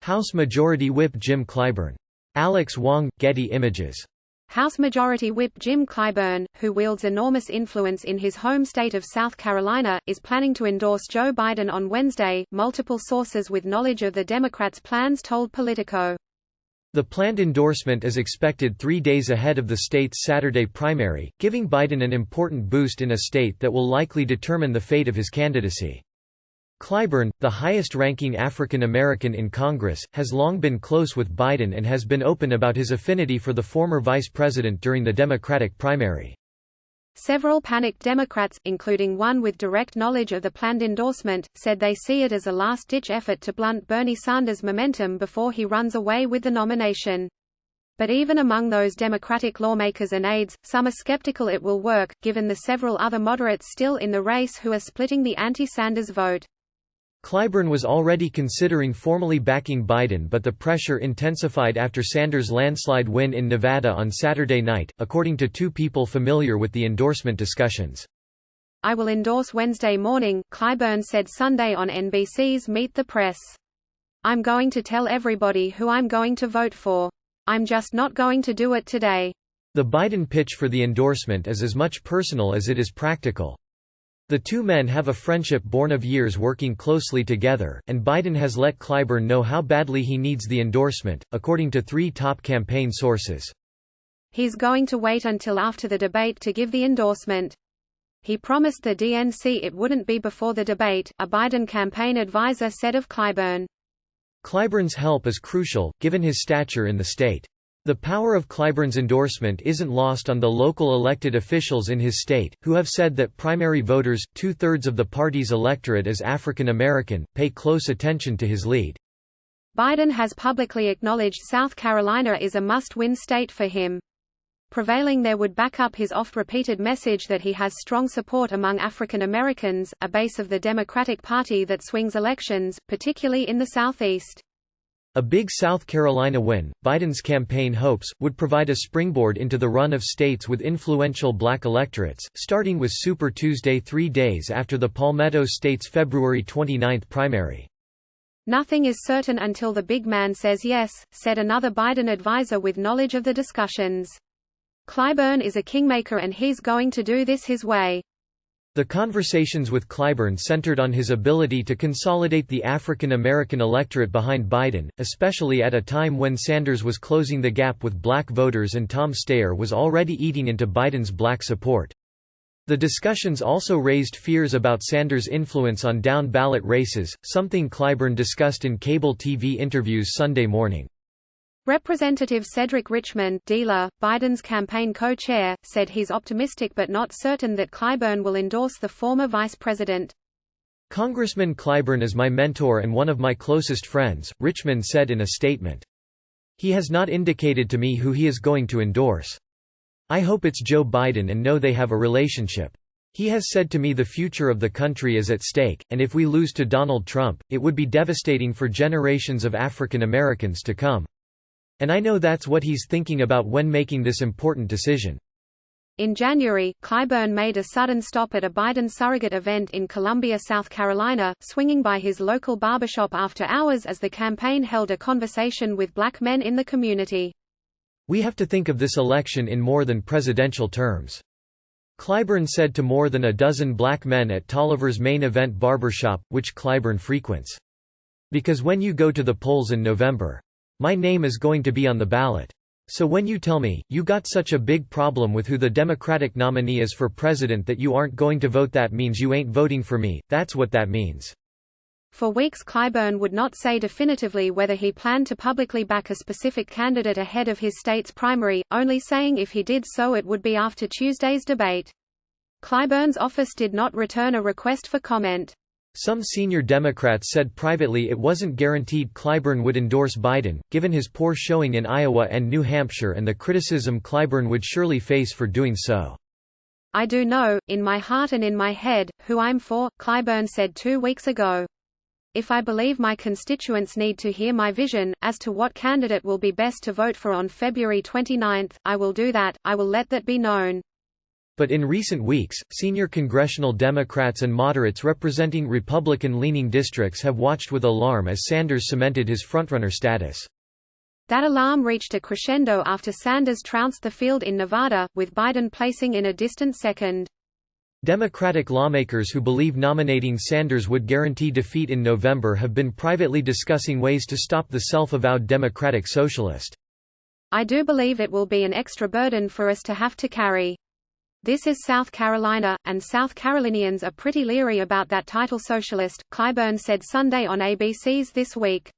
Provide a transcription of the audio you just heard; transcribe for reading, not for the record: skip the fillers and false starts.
House Majority Whip Jim Clyburn. Alex Wong, Getty Images. House Majority Whip Jim Clyburn, who wields enormous influence in his home state of South Carolina, is planning to endorse Joe Biden on Wednesday, multiple sources with knowledge of the Democrats' plans told Politico. The planned endorsement is expected 3 days ahead of the state's Saturday primary, giving Biden an important boost in a state that will likely determine the fate of his candidacy. Clyburn, the highest-ranking African American in Congress, has long been close with Biden and has been open about his affinity for the former vice president during the Democratic primary. Several panicked Democrats, including one with direct knowledge of the planned endorsement, said they see it as a last-ditch effort to blunt Bernie Sanders' momentum before he runs away with the nomination. But even among those Democratic lawmakers and aides, some are skeptical it will work, given the several other moderates still in the race who are splitting the anti-Sanders vote. Clyburn was already considering formally backing Biden, but the pressure intensified after Sanders' landslide win in Nevada on Saturday night, according to two people familiar with the endorsement discussions. "I will endorse Wednesday morning," Clyburn said Sunday on NBC's Meet the Press. "I'm going to tell everybody who I'm going to vote for. I'm just not going to do it today." The Biden pitch for the endorsement is as much personal as it is practical. The two men have a friendship born of years working closely together, and Biden has let Clyburn know how badly he needs the endorsement, according to three top campaign sources. He's going to wait until after the debate to give the endorsement. He promised the DNC it wouldn't be before the debate, a Biden campaign advisor said of Clyburn. Clyburn's help is crucial, given his stature in the state. The power of Clyburn's endorsement isn't lost on the local elected officials in his state, who have said that primary voters, two-thirds of the party's electorate is African American, pay close attention to his lead. Biden has publicly acknowledged South Carolina is a must-win state for him. Prevailing there would back up his oft-repeated message that he has strong support among African Americans, a base of the Democratic Party that swings elections, particularly in the Southeast. A big South Carolina win, Biden's campaign hopes, would provide a springboard into the run of states with influential black electorates, starting with Super Tuesday 3 days after the Palmetto State's February 29 primary. "Nothing is certain until the big man says yes," said another Biden advisor with knowledge of the discussions. "Clyburn is a kingmaker and he's going to do this his way." The conversations with Clyburn centered on his ability to consolidate the African American electorate behind Biden, especially at a time when Sanders was closing the gap with black voters and Tom Steyer was already eating into Biden's black support. The discussions also raised fears about Sanders' influence on down-ballot races, something Clyburn discussed in cable TV interviews Sunday morning. Representative Cedric Richmond, Biden's campaign co-chair, said he's optimistic but not certain that Clyburn will endorse the former vice president. "Congressman Clyburn is my mentor and one of my closest friends," Richmond said in a statement. "He has not indicated to me who he is going to endorse. I hope it's Joe Biden and know they have a relationship. He has said to me the future of the country is at stake, and if we lose to Donald Trump, it would be devastating for generations of African Americans to come. And I know that's what he's thinking about when making this important decision." In January, Clyburn made a sudden stop at a Biden surrogate event in Columbia, South Carolina, swinging by his local barbershop after hours as the campaign held a conversation with black men in the community. "We have to think of this election in more than presidential terms," Clyburn said to more than a dozen black men at Tolliver's main event barbershop, which Clyburn frequents. "Because when you go to the polls in November, my name is going to be on the ballot. So when you tell me, you got such a big problem with who the Democratic nominee is for president that you aren't going to vote, that means you ain't voting for me, that's what that means." For weeks Clyburn would not say definitively whether he planned to publicly back a specific candidate ahead of his state's primary, only saying if he did so it would be after Tuesday's debate. Clyburn's office did not return a request for comment. Some senior Democrats said privately it wasn't guaranteed Clyburn would endorse Biden, given his poor showing in Iowa and New Hampshire and the criticism Clyburn would surely face for doing so. "I do know, in my heart and in my head, who I'm for," Clyburn said 2 weeks ago. "If I believe my constituents need to hear my vision, as to what candidate will be best to vote for on February 29, I will do that, I will let that be known." But in recent weeks, senior congressional Democrats and moderates representing Republican-leaning districts have watched with alarm as Sanders cemented his frontrunner status. That alarm reached a crescendo after Sanders trounced the field in Nevada, with Biden placing in a distant second. Democratic lawmakers who believe nominating Sanders would guarantee defeat in November have been privately discussing ways to stop the self-avowed Democratic Socialist. "I do believe it will be an extra burden for us to have to carry. This is South Carolina, and South Carolinians are pretty leery about that title socialist," Clyburn said Sunday on ABC's This Week.